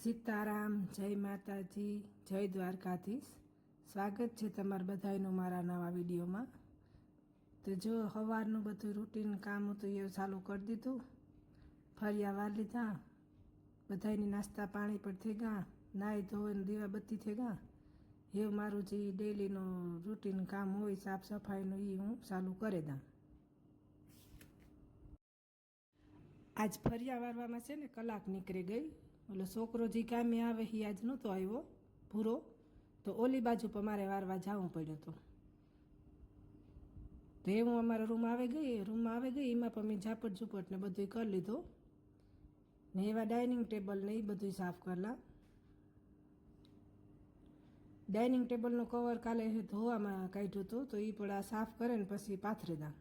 સીતારામ, જય માતાજી, જય દ્વારકાધીશ। સ્વાગત છે તમારા બધાનું મારા નવા વિડીયોમાં। તો જો સવારનું બધું રૂટીન કામ હતું એ ચાલુ કરી દીધું। ફરિયા વાર લીધા, બધાની નાસ્તા પાણી પણ થઈ ગયા, નાહી ધોઈને દીવાબત્તી થઈ ગયા। એવું મારું જે ડેલીનું રૂટીન કામ હોય સાફ સફાઈનું એ હું ચાલુ કરી દઉં। આજ ફરિયા વારવામાં છે ને કલાક નીકળી ગઈ। એટલે છોકરો જે કામે આવે એ આજ નહોતો આવ્યો પૂરો, તો ઓલી બાજુ પર મારે વારવા જવું પડ્યું હતું। તો એ હું અમારા રૂમમાં આવી ગઈ એમાં પણ મેં ઝાપટ ઝૂપટ ને બધું કરી લીધું ને એવા ડાઇનિંગ ટેબલ ને એ બધું સાફ કરલા। ડાઇનિંગ ટેબલનું કવર કાલે ધોવામાં કાઢ્યું હતું, તો એ પણ આ સાફ કરે ને પછી પાથરી દઉં।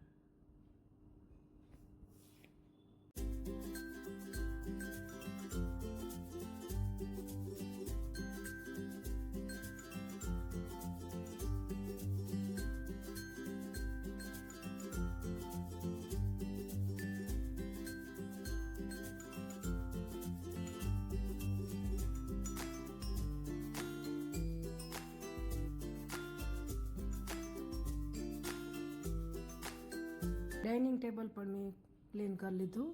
ડાઇનિંગ ટેબલ પણ મેં ક્લીન કરી લીધું।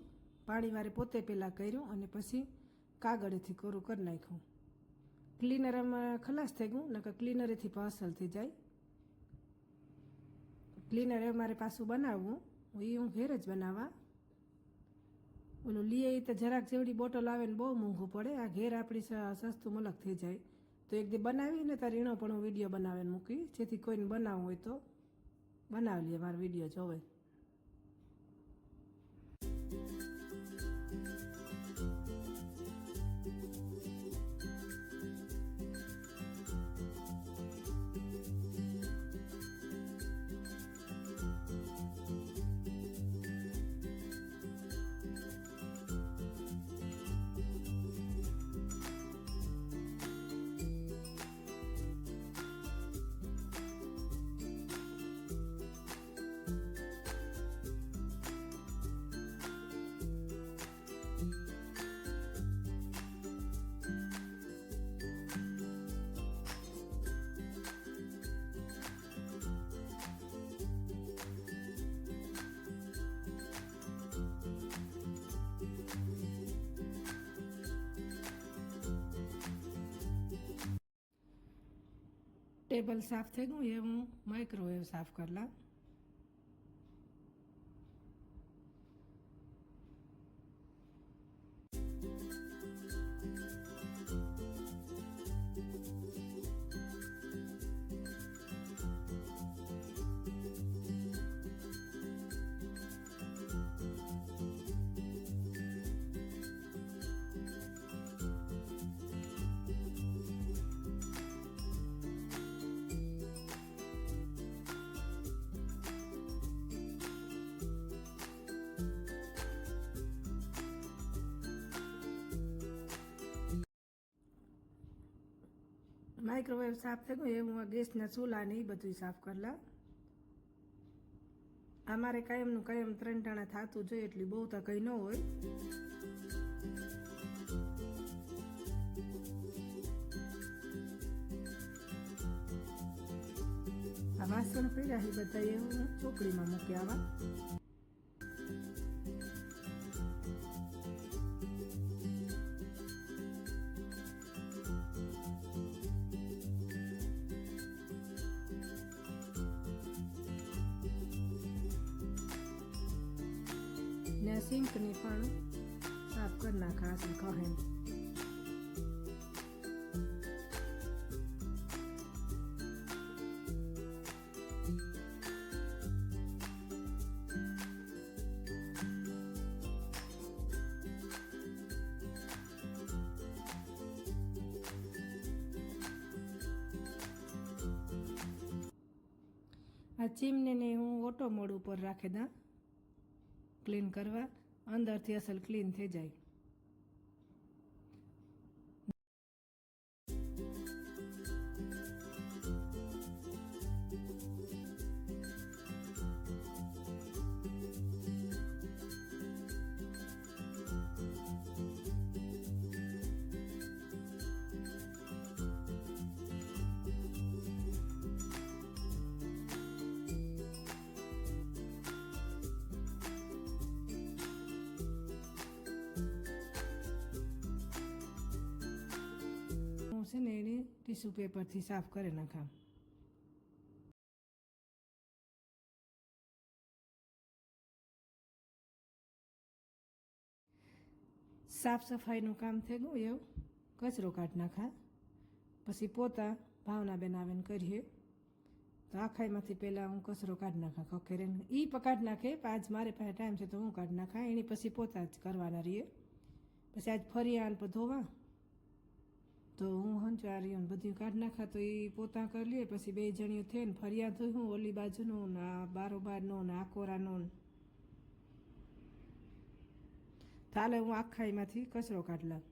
પાણી વારે પોતે પહેલાં કર્યું અને પછી કાગળથી કોરું કરી નાખ્યું। ક્લીનર એમાં ખલાસ થઈ ગયું, નકર ક્લીનરેથી પણ અસલ થઈ જાય। ક્લીનર એ મારે પાછું બનાવવું, એ હું ઘેર જ બનાવવા। ઓલું લીએ તો જરાક જેવડી બોટલ આવે ને બહુ મોંઘું પડે, આ ઘેર આપણી સસ્તું મલક થઈ જાય। તો એક દી બનાવીને તાર એનો પણ હું વિડીયો બનાવીને મૂકી, જેથી કોઈને બનાવવું હોય તો બનાવી લઈએ, મારો વિડીયો જોવે। ટેબલ સાફ થઈ ગયું, એ હું માઇક્રોવેવ સાફ કરલા। માઇક્રોવેવ સાફ થઈ ગયું, એ હું ગેસના ચૂલા ને એ બધું સાફ કરલા। અમારે કાયમનું કાયમ 3 ટાણા થતું જોઈએ, એટલી બહુ તો કંઈ ન હોય। આ વાસણ પડ્યા એ બધા એ હું ચોકડીમાં મૂકી આવા। ને સિંકની પણ સાફ કરી નાખા છે કહે। આ ચીમને હું ઓટો મોડ ઉપર રાખી દઉં ક્લીન કરવા, અંદરથી અસલ ક્લીન થઈ જાય। ટીશ્યુ પેપરથી સાફ કરી નાખાം. સાફ સફાઈનું કામ થઈ ગયું એવું કચરો કાઢી નાખા. પછી પોતા ભાવનાબેન આવીને કરીએ તો આખાઈમાંથી પહેલાં હું કચરો કાઢી નાખા ખખેરે એ કાઢી નાખે. આજ મારે પાસે ટાઈમ છે તો હું કાઢી નાખા. એની પછી પોતા જ કરવાના રહીએ. પછી આજ ફરિયાણ પર ધોવા તો હું હંચવારીઓને બધું કાઢી નાખા તો એ પોતા કરી લઈએ. પછી બે જણીઓ થઈને ફરિયાદ ધોઈ હું ઓલી બાજુનું ને આ બારોબારનું ને આકોરાનું. ચાલે હું આખાઈમાંથી કચરો કાઢી લઉં.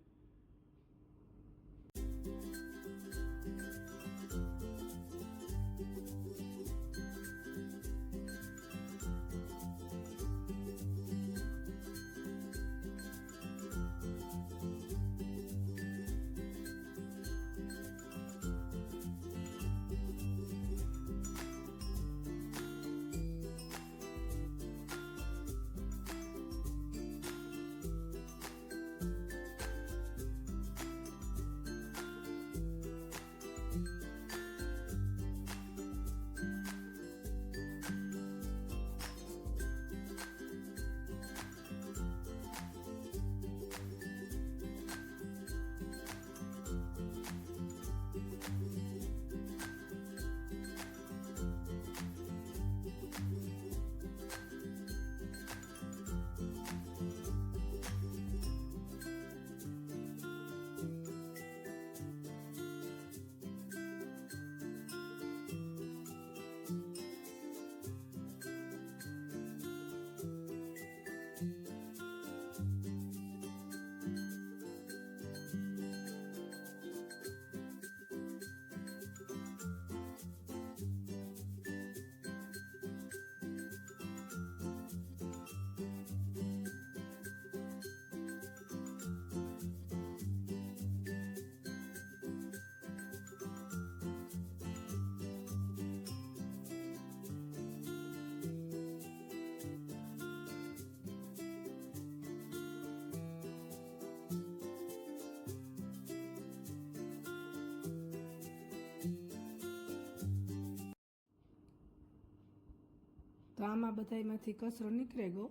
તો આમાં બધામાંથી કચરો નીકળે ગયો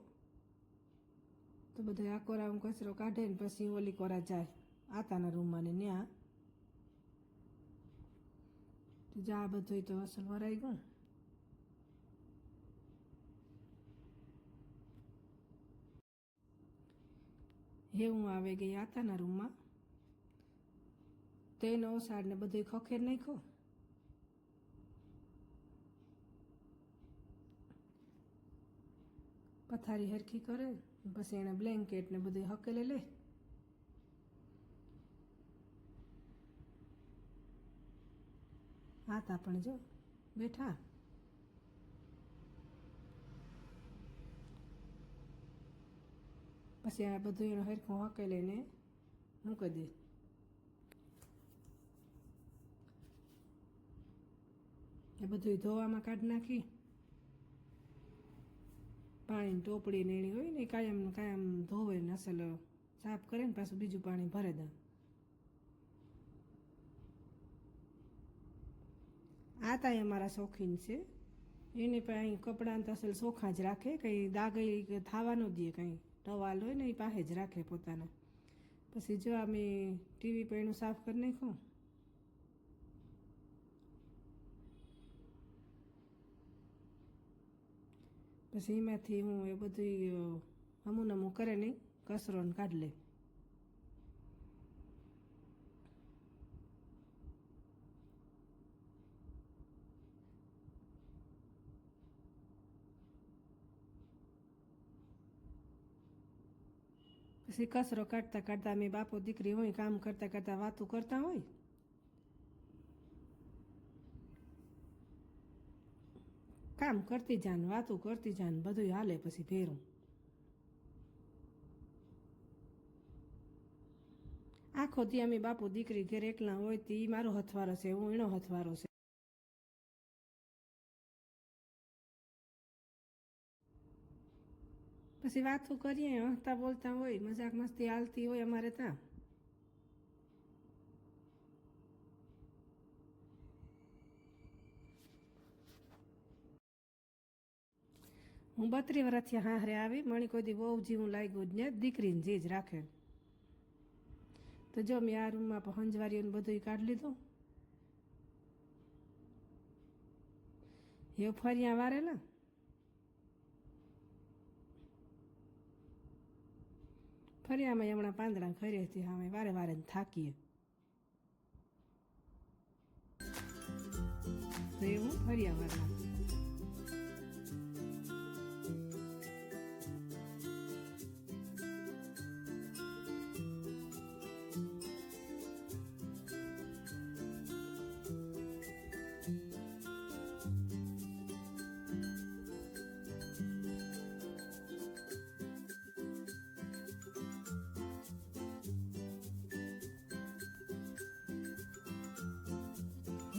તો બધા આ કોરા કચરો કાઢે ને પછી ઓલી કોરા જાય આતાના રૂમમાં ને ત્યાં તો જા બધું તો અસલ વરાઈ ગયું. હે હું આવી ગઈ આતાના રૂમમાં તેનો ઓસાડ ને બધું ખખેર નાખ્યો. પથારી હરખી કરે પછી એને બ્લેન્કેટ ને બધું હકેલે લે. આતા પણ જો બેઠા. પછી આ બધું એનો હરખું હકેલીને મૂકી દે. એ બધું ધોવામાં કાઢી નાખી. પાણીની ટોપડી ને એની હોય ને કાયમ કાયમ ધોવે ને અસલ સાફ કરે ને પાછું બીજું પાણી ભરે દે. આ તાય અમારા શોખીન છે. એને પણ અહીં કપડાં તો અસલ ચોખ્ખા જ રાખે. કંઈ દાગઈ થવા ન દે. કંઈ ટવાલ હોય ને એ પાસે જ રાખે પોતાના. પછી જો અમે ટીવી પણ એનું સાફ કરી નાખ્યું. પછી એમાંથી હું એ બધું હમું નમું કરે નહીં કચરો ને કાઢી લે. પછી કચરો કાઢતા કાઢતા અમે બાપો દીકરી હોય કામ કરતાં કરતાં વાતું કરતા હોય. કામ કરતી જાન વાતું કરતી જાન બધું હાલે પછી ભેરું. આખો દી અમે બાપુ દીકરી ઘેર એકલા હોય તો એ મારો હથવારો છે હું એનો હથવારો છે. પછી વાતું કરીએ હસતા બોલતા હોય મજાક મસ્તી હાલતી હોય અમારે ત્યાં. હું 32 વર્ષથી હારે આવી, મણી કોઈ દી બહુ જીવું લાગ્યું જ ને, દીકરીને જે જ રાખે. તો જો મેં આ રૂમમાં હંજવારીઓને બધું કાઢી લીધું. એ ફરિયા વારેલા, ફરિયામાં હમણાં પાંદડા ખરેથી હા વારે વારે થાકીએ તો એવું ફરિયા વારલા.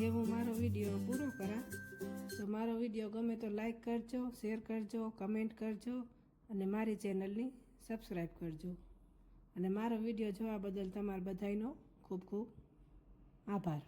એ હું મારો વિડીયો પૂરો કરા. તો મારો વિડીયો ગમે તો લાઈક કરજો, શેર કરજો, કમેન્ટ કરજો અને મારી ચેનલની સબસ્ક્રાઈબ કરજો. અને મારો વિડીયો જોવા બદલ તમારા બધાનો ખૂબ ખૂબ આભાર.